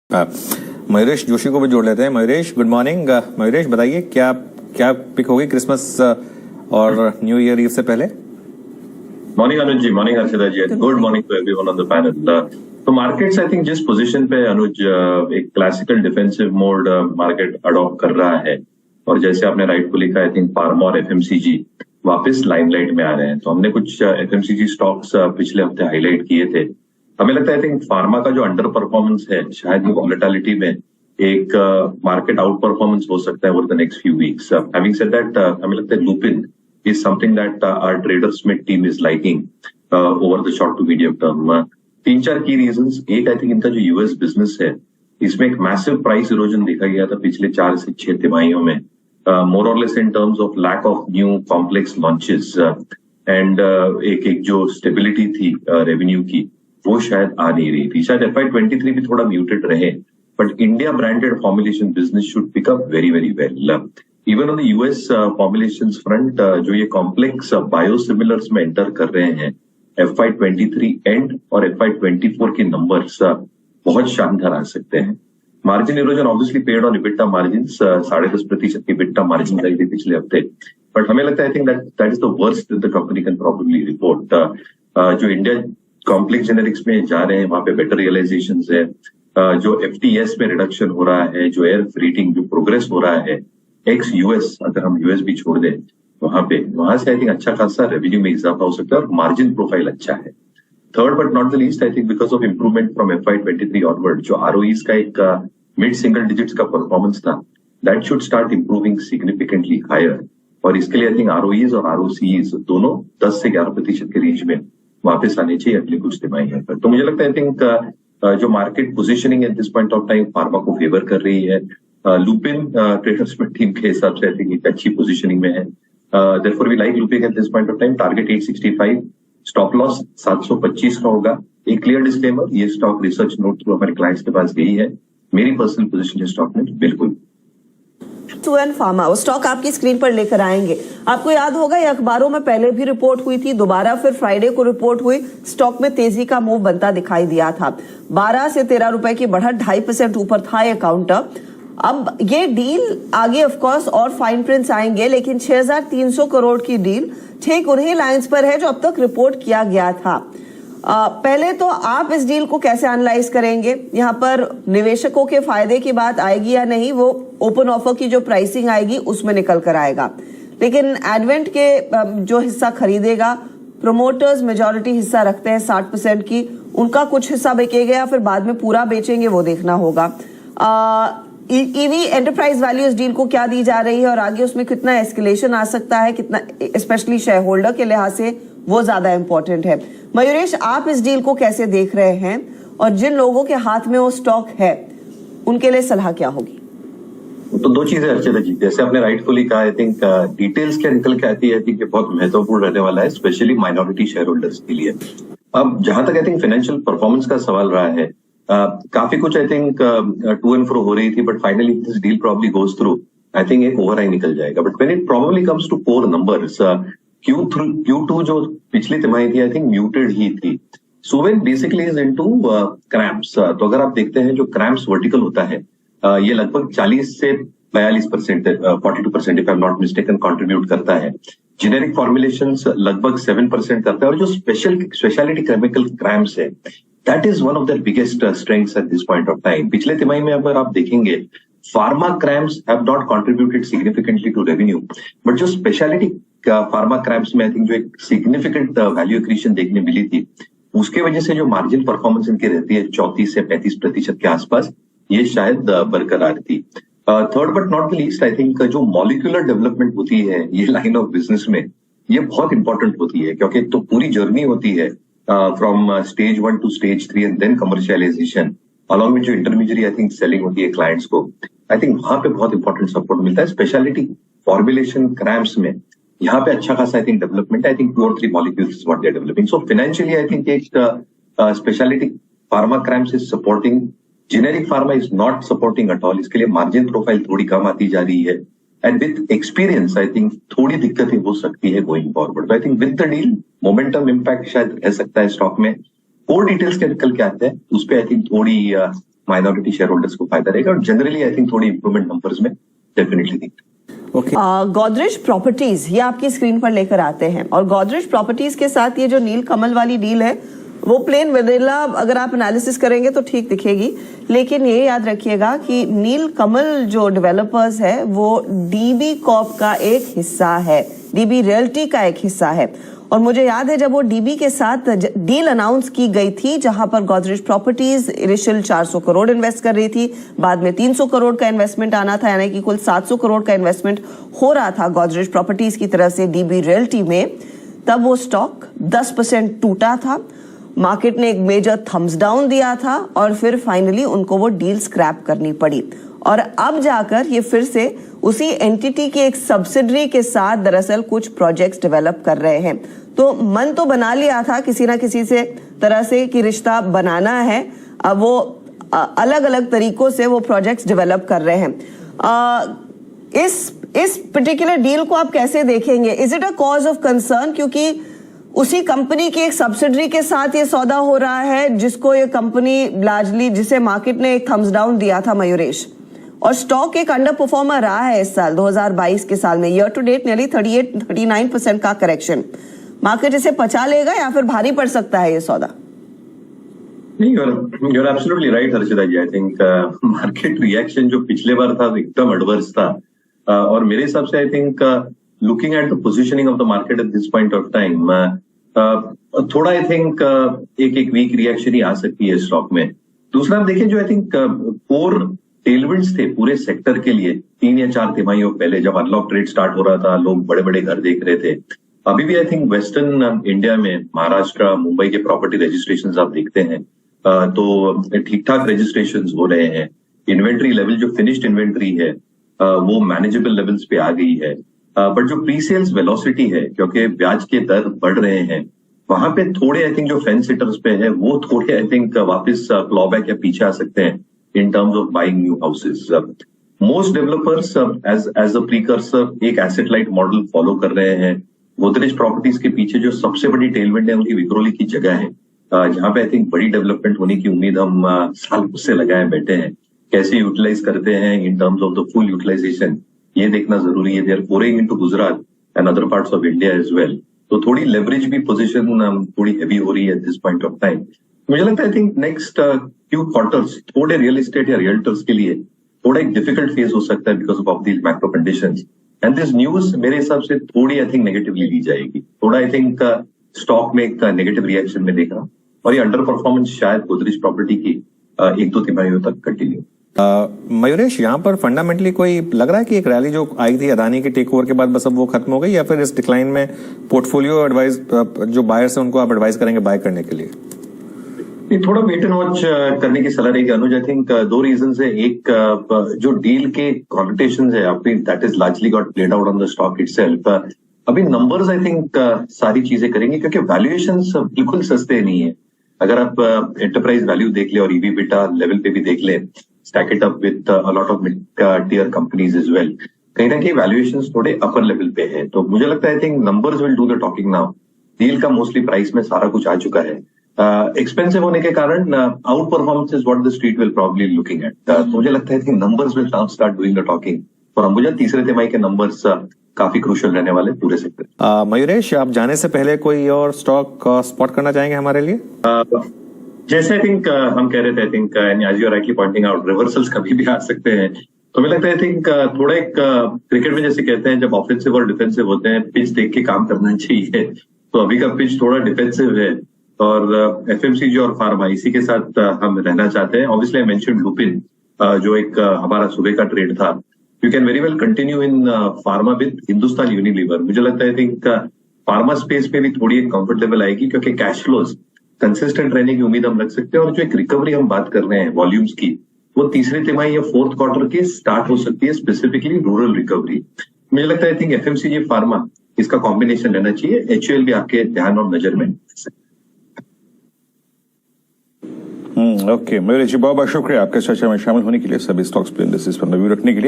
मयूरेश जोशी को भी जोड़ लेते हैं। Mayuresh, good morning. मयूरेश, बताइए क्या क्या पिक होगी क्रिसमस और न्यू ईयर ईव से पहले? Morning Anuj ji, morning Arshita ji, good morning to everyone on the panel. तो मार्केट्स आई थिंक जिस पोजीशन पे अनुज एक classical defensive mode market adopt कर रहा है, और जैसे आपने राइट को लिखा, आई थिंक फार्मा और एफएमसीजी वापस लाइमलाइट में आ रहे हैं। तो हमने कुछ एफएमसीजी स्टॉक्स पिछले हफ्ते हाईलाइट किए थे। हमें लगता है आई थिंक फार्मा का जो अंडर परफॉर्मेंस है, शायद ये वॉलेटिलिटी में एक मार्केट आउट परफॉर्मेंस हो सकता है over the next few weeks. Having said that, हमें लगता है Lupin is something that our Trader Smith team is liking over the short to medium term. 3-4 की रीजंस। एक, आई थिंक इनका जो यूएस बिजनेस है, इसमें एक मैसिव प्राइस इरोजन देखा गया था पिछले 4 से 6 तिमाहियों में, मोर और less in terms of lack of new complex launches, and एक जो स्टेबिलिटी थी रेवेन्यू की, वो शायद आ नहीं रही थी। शायद FY23 भी थोड़ा म्यूटेड रहे, but India branded formulation business should pick up very very well. Even on the US formulations front, जो ये कॉम्प्लेक्स बायोसिमिलर्स में एंटर कर रहे हैं, FY23 एंड और FY24 के नंबर्स बहुत शानदार आ सकते हैं। Margin erosion obviously paid on EBITDA margin, 10.5% की इबिटा मार्जिन आई थी पिछले हफ्ते, बट हमें लगता है I think that is the worst the company can probably report. जो इंडिया कॉम्प्लेक्स जेनेरिक्स में जा रहे हैं, वहां पे बेटर रियलाइजेशन है, जो FTS में रिडक्शन हो रहा है, जो एयर फ्रीटिंग जो प्रोग्रेस हो रहा है एक्स यूएस, अगर हम यूएस भी छोड़ दें, वहां से आई थिंक अच्छा खासा रेवेन्यू में इजाफा हो सकता है और मार्जिन प्रोफाइल अच्छा है। Third but not the least, I think because of improvement from FY23 onward, जो ROEs का एक मिड सिंगल डिजिट्स का परफॉर्मेंस था, that should start improving significantly higher, और इसके लिए आई थिंक ROEs और ROCEs दोनों 10 से 11% के रेंज में वापस आने चाहिए अगले कुछ तिमाही पर। तो मुझे लगता है आई थिंक जो market positioning eight this point of time pharma को फेवर कर रही है। लुपिन ट्रेडर स्मिथ टीम के हिसाब से आई थिंक एक अच्छी पोजीशनिंग में है। Therefore we like Lupin at this point of time. Target 865, stop loss 725 का होगा। एक क्लियर डिस्क्लेमर, ये स्टॉक रिसर्च नोट थ्रू हमारे क्लाइंट्स के पास गई है। मेरी पर्सनल पोजीशन है स्टॉक में बिल्कुल। टूएन फार्मा, वो स्टॉक आपकी स्क्रीन पर लेकर आएंगे। आपको याद होगा ये अखबारों में पहले भी रिपोर्ट हुई थी, दोबारा फिर फ्राइडे को रिपोर्ट हुई, स्टॉक में तेजी का मूव बनता दिखाई दिया था। 12 से 13 रुपए की बढ़त, 2.5% ऊपर था ये काउंटर। अब ये डील आगे ऑफ कोर्स और फाइन प्रिंट्स आएंगे, लेकिन 6,300 करोड़ की डील ठीक उन्हीं लाइंस पर है जो अब तक रिपोर्ट किया गया था। पहले तो आप इस डील को कैसे एनालाइज करेंगे? यहाँ पर निवेशकों के फायदे की बात आएगी या नहीं, वो ओपन ऑफर की जो प्राइसिंग आएगी उसमें निकल कर आएगा। लेकिन एडवेंट के जो हिस्सा खरीदेगा, प्रोमोटर्स मेजॉरिटी हिस्सा रखते हैं 60% की, उनका कुछ हिस्सा बेचेगा या फिर बाद में पूरा बेचेंगे, वो देखना होगा। ईवी एंटरप्राइज वैल्यू इस डील को क्या दी जा रही है और आगे उसमें कितना एस्केलेशन आ सकता है, कितना स्पेशली शेयर होल्डर के लिहाज से, वो ज्यादा इंपॉर्टेंट है। मयूरेश, आप इस डील को कैसे देख रहे हैं और जिन लोगों के हाथ में वो स्टॉक है उनके लिए सलाह क्या होगी? तो दो चीजें अर्चना जी, जैसे आपने राइटफुली कहा, आई थिंक डिटेल्स क्या निकल के आती है, आई थिंक ये बहुत महत्वपूर्ण रहने वाला है, स्पेशली माइनॉरिटी शेयर होल्डर्स के लिए। अब जहां तक आई थिंक फाइनेंशियल परफॉर्मेंस का सवाल रहा है, काफी कुछ I think to and fro हो रही थी, but finally this deal probably goes through, I think एक ओवरहाई निकल जाएगा। But when it probably comes to core numbers, Q2 जो पिछली तिमाही थी आई थिंक म्यूटेड ही थी। Suven basically is into cramps. तो अगर आप देखते हैं जो क्रैम्प्स वर्टिकल होता है, ये लगभग 40 से 42%, 42% if I am not mistaken contribute करता है। जेनेरिक फॉर्मुलेशंस लगभग 7% करता है, और जो स्पेशलिटी केमिकल क्रैम्प्स है, that is one of the biggest strengths at this point of time. पिछले तिमाही में अगर आप देखेंगे, pharma CRAMS have not contributed significantly to revenue, but जो स्पेशलिटी फार्मा क्रैम्प्स में आई थिंक जो एक सिग्निफिकेंट वैल्यू एक्रीशन देखने मिली थी, उसके वजह से जो मार्जिन परफॉर्मेंस इनकी रहती है 34 से 35% के आसपास, ये शायद बरकरार थी। Third but not the least, I think जो मॉलिक्यूलर डेवलपमेंट होती है ये लाइन ऑफ बिजनेस में, ये बहुत इंपॉर्टेंट होती है, क्योंकि तो पूरी जर्नी होती है from stage 1 to stage 3 and then commercialisation, along with जो इंटरमीडिएट आई थिंक सेलिंग होती है क्लाइंट्स को। आई थिंक वहां पे बहुत इंपॉर्टेंट सपोर्ट मिलता है। स्पेशलिटी फॉर्मुलेशन क्रैम्प्स में यहाँ पे अच्छा खासा I think development, I think 2 or 3 molecules is what they are developing. So financially I think एक specialty pharma cramps is supporting, generic pharma is not supporting at all. इसके लिए margin profile थोड़ी कम आती जा रही है, and with experience I think थोड़ी दिक्कतें हो सकती है going forward. I think with the deal momentum impact शायद रह सकता है स्टॉक में। कोर डिटेल्स के निकल के आते हैं, उस पर आई थिंक थोड़ी माइनॉरिटी शेयर होल्डर्स को फायदा रहेगा और जनरली आई थिंक थोड़ी इंप्रूवमेंट नंबर्स में डेफिनेटली दिखता है। ओके, गोदरेज प्रॉपर्टीज ये आपकी स्क्रीन पर लेकर आते हैं और गोदरेज प्रॉपर्टीज के साथ ये जो नील कमल वाली डील है वो प्लेन वेनिला अगर आप एनालिसिस करेंगे तो ठीक दिखेगी, लेकिन ये याद रखिएगा कि नील कमल जो डेवलपर्स है वो डीबी कॉर्प का एक हिस्सा है, डीबी रियल्टी का एक हिस्सा है। और मुझे याद है जब वो डीबी के साथ डील अनाउंस की गई थी जहां पर Godrej properties initial 400 crore invest कर रही थी, बाद में 300 करोड़ का इन्वेस्टमेंट आना था, यानी कि कुल 700 करोड़ का इन्वेस्टमेंट हो रहा था गोदरेज प्रॉपर्टीज की तरफ से डीबी रियल्टी में, तब वो स्टॉक 10% टूटा था। मार्केट ने एक मेजर थम्स डाउन दिया था और फिर फाइनली उनको वो डील स्क्रैप करनी पड़ी और अब जाकर ये फिर से उसी एंटिटी के एक सब्सिडरी के साथ दरअसल कुछ प्रोजेक्ट्स डेवलप कर रहे हैं। तो मन तो बना लिया था किसी ना किसी से तरह से कि रिश्ता बनाना है, अब वो अलग अलग तरीकों से वो प्रोजेक्ट्स डेवलप कर रहे हैं। इस पर्टिकुलर डील को आप कैसे देखेंगे? Is it a cause of concern क्योंकि उसी कंपनी की एक सब्सिडरी के साथ ये सौदा हो रहा है जिसको ये कंपनी लार्जली जिसे मार्केट ने एक थम्स डाउन दिया था मयूरेश, और स्टॉक एक अंडर परफॉर्मर रहा है इस साल 2022 के साल में, ईयर टू डेट नियरली 38-39% का करेक्शन। मार्केट इसे पचा लेगा या फिर भारी पड़ सकता है ये सौदा? नहीं, you're absolutely right Harshita ji. I think market reaction जो पिछले बार था एकदम एडवर्स था और मेरे हिसाब से I think looking at the positioning of the market at this point of time थोड़ा आई थिंक एक वीक रिएक्शन ही आ सकती है स्टॉक में। दूसरा आप देखिए जो आई थिंक कोर टेलविंड्स थे पूरे सेक्टर के लिए 3 या 4 तिमाहियों पहले जब अनलॉक ट्रेड स्टार्ट हो रहा था, लोग बड़े बड़े घर देख रहे थे। अभी भी आई थिंक वेस्टर्न इंडिया में महाराष्ट्र मुंबई के प्रॉपर्टी रजिस्ट्रेशंस आप देखते हैं तो ठीक ठाक रजिस्ट्रेशंस हो रहे हैं। इन्वेंट्री लेवल जो फिनिश्ड इन्वेंट्री है वो मैनेजेबल लेवल्स पे आ गई है, बट जो प्री सेल्स वेलोसिटी है क्योंकि ब्याज के दर बढ़ रहे हैं वहां पे थोड़े आई थिंक जो फेंस हिटर्स पे है वो थोड़े आई थिंक वापस क्लॉबैक या पीछे आ सकते हैं in terms of buying new houses. Most developers as a precursor एक एसेट लाइट मॉडल फॉलो कर रहे हैं। गोदरेज प्रॉपर्टीज के पीछे जो सबसे बड़ी टेलविंड है उनकी विक्रोली की जगह है जहां पे आई थिंक बड़ी डेवलपमेंट होने की उम्मीद हम साल से लगाए बैठे हैं। कैसे यूटिलाइज करते हैं in terms of the full utilisation ये देखना जरूरी है। They are pouring into Gujarat and other parts of India as well, तो थोड़ी लेवरेज भी पोजीशन थोड़ी हैवी हो रही है eight this point of time. मुझे लगता है I think next few quarters थोड़े रियल एस्टेट या रियल्टर्स के लिए थोड़ा एक डिफिकल्ट फेज हो सकता है because of these macro conditions and this news मेरे हिसाब से थोड़ी आई थिंक नेगेटिवली ली जाएगी। थोड़ा आई थिंक स्टॉक में एक नेगेटिव रिएक्शन में देख रहा हूं और ये अंडर परफॉर्मेंस शायद गोदरेज प्रॉपर्टी की 1-2 तिमाहियों तक कंटिन्यू। मयूरेश, यहाँ पर फंडामेंटली कोई लग रहा है कि एक रैली जो आई थी अदानी के टेक ओवर के बाद बस अब वो खत्म हो गई, या फिर इस डिक्लाइन में पोर्टफोलियो एडवाइस जो बायर्स है उनको आप एडवाइस करेंगे बाय करने के लिए? थोड़ा वेट एंड वॉच करने की सलाह रहेगी अनुज। आई थिंक 2 रीजन है। एक जो डील के कॉन्टेशन है अभी that is largely got played out on the stock itself. अभी नंबर्स आई थिंक सारी चीजें करेंगे क्योंकि वैल्यूएशंस बिल्कुल सस्ते नहीं है। अगर आप एंटरप्राइज वैल्यू देख ले और ईवी बीटा लेवल पे भी देख ले, stack it up with a lot of mid tier companies as well, कहीं ना कहीं वैल्यूएशंस थोड़े अपर लेवल पे है। तो मुझे लगता है I think numbers will do the talking now. Deal का मोस्टली प्राइस में सारा कुछ आ चुका है। एक्सपेंसिव होने के कारण out performance is what the street will probably looking at. तो मुझे लगता है कि numbers will now start doing the talking और अंबुजा तीसरे तिमाही के नंबर्स काफी क्रूशियल रहने वाले पूरे सेक्टर। मयूरेश, आप जाने से पहले कोई और स्टॉक स्पॉट करना चाहेंगे हमारे लिए? जैसे आई थिंक हम कह रहे थे, I think as you are rightly pointing out, reversals कभी भी आ सकते हैं। तो मुझे लगता है आई थिंक थोड़ा एक क्रिकेट में जैसे कहते हैं जब ऑफेंसिव और डिफेंसिव होते हैं पिच देख के काम करना चाहिए। तो अभी का पिच थोड़ा डिफेंसिव है और एफएमसीजी और फार्मा इसी के साथ हम रहना चाहते हैं। ऑब्वियसली आई मेंशन्ड लुपिन जो एक हमारा सुबह का ट्रेड था। You can very well continue in pharma with Hindustan Unilever. मुझे लगता है आई थिंक फार्मा स्पेस में भी थोड़ी एक कंफर्ट लेवल आएगी क्योंकि कैश फ्लोज कंसिस्टेंट रहने की उम्मीद हम रख सकते हैं और जो एक रिकवरी हम बात कर रहे हैं वॉल्यूम्स की वो तीसरे तिमाही या 4th क्वार्टर के स्टार्ट हो सकती है, स्पेसिफिकली रूरल रिकवरी। मुझे लगता है आई थिंक एफएमसीजी फार्मा इसका कॉम्बिनेशन रहना चाहिए। एचयूएल भी आपके ध्यान और नजर में। ओके, मयूरेश जी बहुत बहुत शुक्रिया आपके चर्चा में शामिल होने के लिए, सभी स्टॉक्स पे इंडेक्सेस पर रिव्यू रखने के लिए।